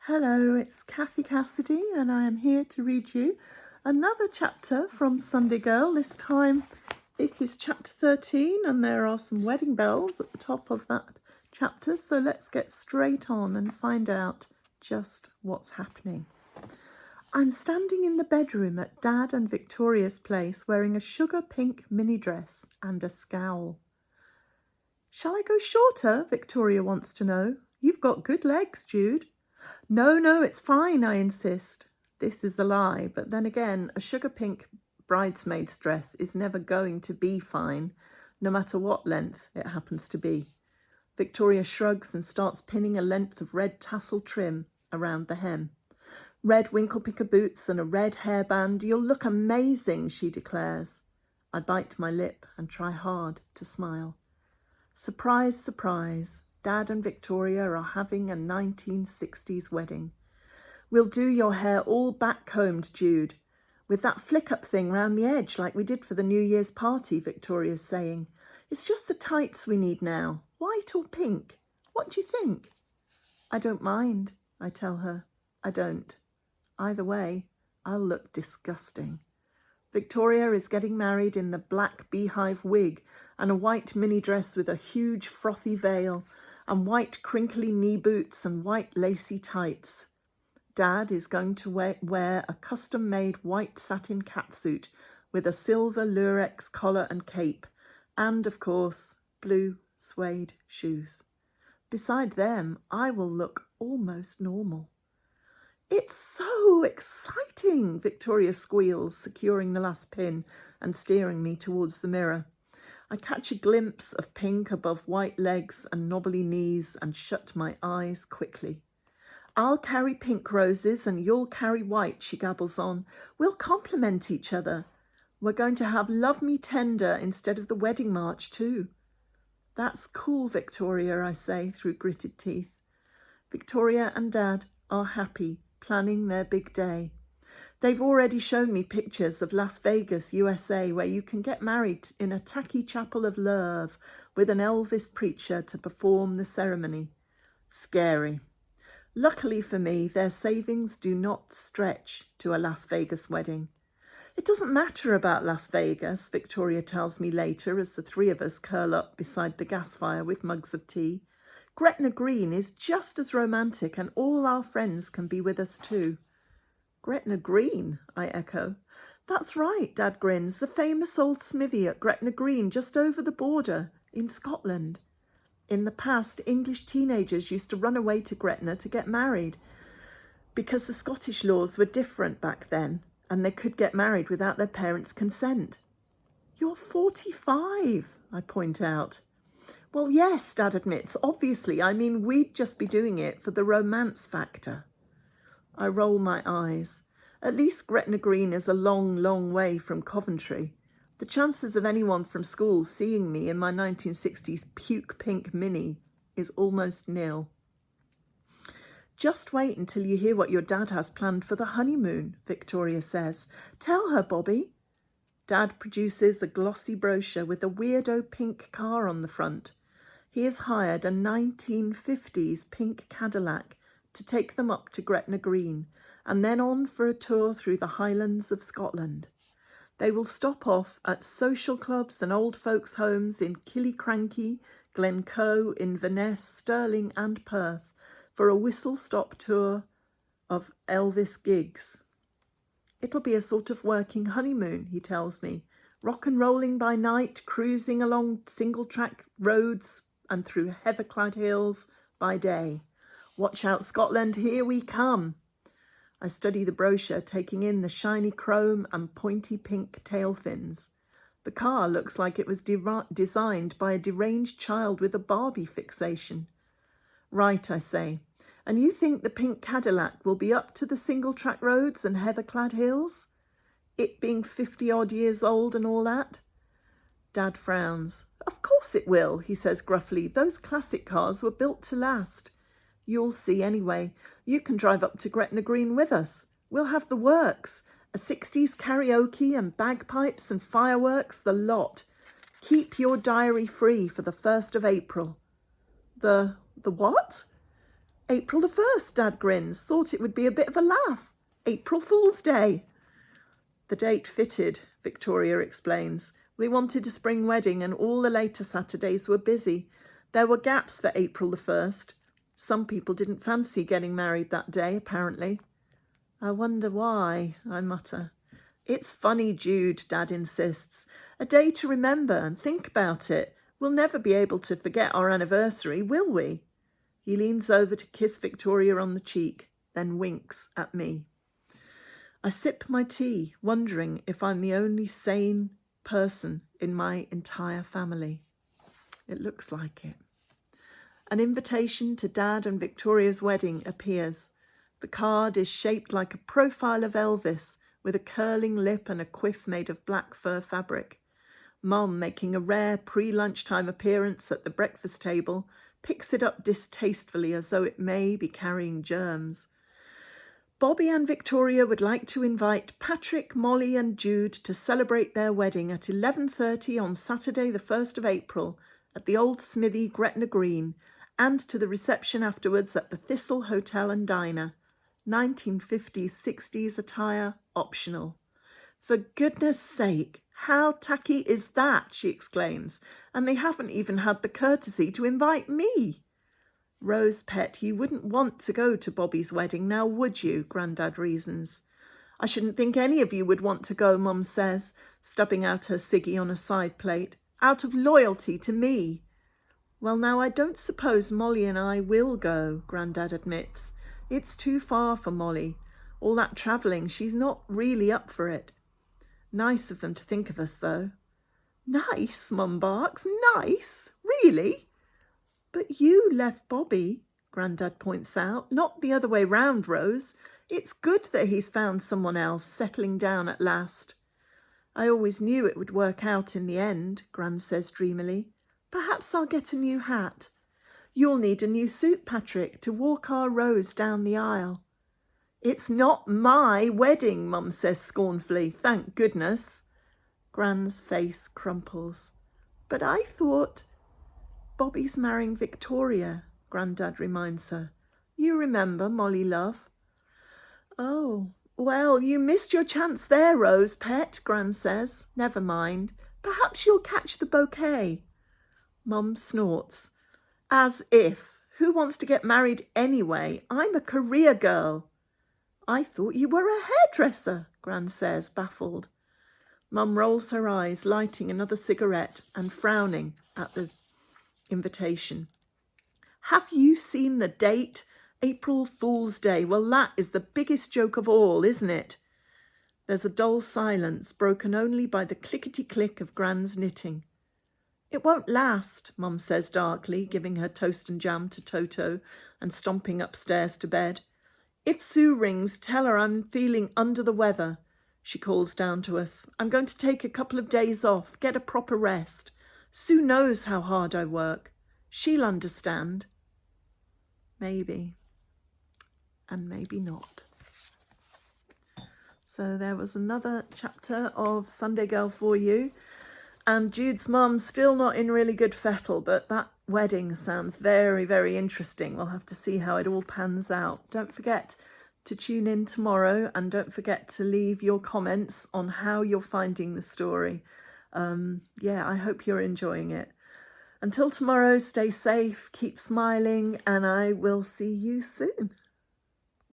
Hello, it's Cathy Cassidy and I am here to read you another chapter from SUNDAE Girl. This time it is chapter 13 and there are some wedding bells at the top of that chapter. So let's get straight on and find out just what's happening. I'm standing in the bedroom at Dad and Victoria's place wearing a sugar pink mini dress and a scowl. Shall I go shorter? Victoria wants to know. You've got good legs, Jude. No, it's fine, I insist. This is a lie, but then again, a sugar pink bridesmaid's dress is never going to be fine, no matter what length it happens to be. Victoria shrugs and starts pinning a length of red tassel trim around the hem. Red winkle-picker boots and a red hairband. You'll look amazing, she declares. I bite my lip and try hard to smile. Surprise, surprise. Dad and Victoria are having a 1960s wedding. We'll do your hair all back-combed, Jude, with that flick-up thing round the edge like we did for the New Year's party, Victoria's saying. It's just the tights we need now, white or pink. What do you think? I don't mind, I tell her. I don't. Either way, I'll look disgusting. Victoria is getting married in the black beehive wig and a white mini dress with a huge frothy veil and white crinkly knee boots and white lacy tights. Dad is going to wear a custom-made white satin catsuit with a silver lurex collar and cape and, of course, blue suede shoes. Beside them, I will look almost normal. It's so exciting, Victoria squeals, securing the last pin and steering me towards the mirror. I catch a glimpse of pink above white legs and knobbly knees and shut my eyes quickly. I'll carry pink roses and you'll carry white, she gabbles on. We'll complement each other. We're going to have Love Me Tender instead of the wedding march too. That's cool, Victoria, I say through gritted teeth. Victoria and Dad are happy, planning their big day. They've already shown me pictures of Las Vegas, USA, where you can get married in a tacky chapel of love with an Elvis preacher to perform the ceremony. Scary. Luckily for me, their savings do not stretch to a Las Vegas wedding. It doesn't matter about Las Vegas, Victoria tells me later as the three of us curl up beside the gas fire with mugs of tea. Gretna Green is just as romantic and all our friends can be with us too. Gretna Green, I echo. That's right, Dad grins, the famous old smithy at Gretna Green just over the border in Scotland. In the past, English teenagers used to run away to Gretna to get married because the Scottish laws were different back then and they could get married without their parents' consent. You're 45, I point out. Well, yes, Dad admits. Obviously, I mean, we'd just be doing it for the romance factor. I roll my eyes. At least Gretna Green is a long, long way from Coventry. The chances of anyone from school seeing me in my 1960s puke pink mini is almost nil. Just wait until you hear what your dad has planned for the honeymoon, Victoria says. Tell her, Bobby. Dad produces a glossy brochure with a weirdo pink car on the front. He has hired a 1950s pink Cadillac to take them up to Gretna Green and then on for a tour through the Highlands of Scotland. They will stop off at social clubs and old folks' homes in Killiecrankie, Glencoe, Inverness, Stirling and Perth for a whistle-stop tour of Elvis gigs. It'll be a sort of working honeymoon, he tells me, rock and rolling by night, cruising along single-track roads and through heather-clad hills by day. Watch out, Scotland, here we come. I study the brochure, taking in the shiny chrome and pointy pink tail fins. The car looks like it was designed by a deranged child with a Barbie fixation. Right, I say. And you think the pink Cadillac will be up to the single-track roads and heather-clad hills? It being 50-odd years old and all that? Dad frowns. Of course it will, he says gruffly. Those classic cars were built to last. You'll see anyway. You can drive up to Gretna Green with us. We'll have the works. A 60s karaoke and bagpipes and fireworks, the lot. Keep your diary free for the 1st of April. The what? April the 1st, Dad grins. Thought it would be a bit of a laugh. April Fool's Day. The date fitted, Victoria explains. We wanted a spring wedding and all the later Saturdays were busy. There were gaps for April the 1st. Some people didn't fancy getting married that day, apparently. I wonder why, I mutter. It's funny, Jude, Dad insists. A day to remember and think about it. We'll never be able to forget our anniversary, will we? He leans over to kiss Victoria on the cheek, then winks at me. I sip my tea, wondering if I'm the only sane person in my entire family. It looks like it. An invitation to Dad and Victoria's wedding appears. The card is shaped like a profile of Elvis, with a curling lip and a quiff made of black fur fabric. Mum, making a rare pre-lunchtime appearance at the breakfast table, picks it up distastefully as though it may be carrying germs. Bobby and Victoria would like to invite Patrick, Molly and Jude to celebrate their wedding at 11:30 on Saturday the 1st of April at the Old Smithy, Gretna Green, and to the reception afterwards at the Thistle Hotel and Diner. 1950s-60s attire optional. For goodness sake, how tacky is that, she exclaims, and they haven't even had the courtesy to invite me. Rose, pet, you wouldn't want to go to Bobby's wedding now, would you? Grandad reasons. I shouldn't think any of you would want to go, Mum says, stubbing out her ciggy on a side plate, out of loyalty to me. Well, now, I don't suppose Molly and I will go, Grandad admits. It's too far for Molly. All that travelling, she's not really up for it. Nice of them to think of us, though. Nice, Mum barks. Nice? Really? But you left Bobby, Grandad points out. Not the other way round, Rose. It's good that he's found someone else, settling down at last. I always knew it would work out in the end, Gran says dreamily. Perhaps I'll get a new hat. You'll need a new suit, Patrick, to walk our Rose down the aisle. It's not my wedding, Mum says scornfully, thank goodness. Gran's face crumples. But I thought... Bobby's marrying Victoria, Grandad reminds her. You remember, Molly love. Oh, well, you missed your chance there, Rose, pet, Gran says. Never mind. Perhaps you'll catch the bouquet. Mum snorts. As if. Who wants to get married anyway? I'm a career girl. I thought you were a hairdresser, Gran says, baffled. Mum rolls her eyes, lighting another cigarette and frowning at the invitation. Have you seen the date? April Fool's Day. Well, that is the biggest joke of all, isn't it? There's a dull silence, broken only by the clickety-click of Gran's knitting. It won't last, Mum says darkly, giving her toast and jam to Toto and stomping upstairs to bed. If Sue rings, tell her I'm feeling under the weather. She calls down to us. I'm going to take a couple of days off, get a proper rest. Sue knows how hard I work. She'll understand. Maybe. And maybe not. So there was another chapter of Sunday Girl for you. And Jude's mum's still not in really good fettle, but that wedding sounds very, very interesting. We'll have to see how it all pans out. Don't forget to tune in tomorrow, and don't forget to leave your comments on how you're finding the story. I hope you're enjoying it. Until tomorrow, stay safe, keep smiling, and I will see you soon.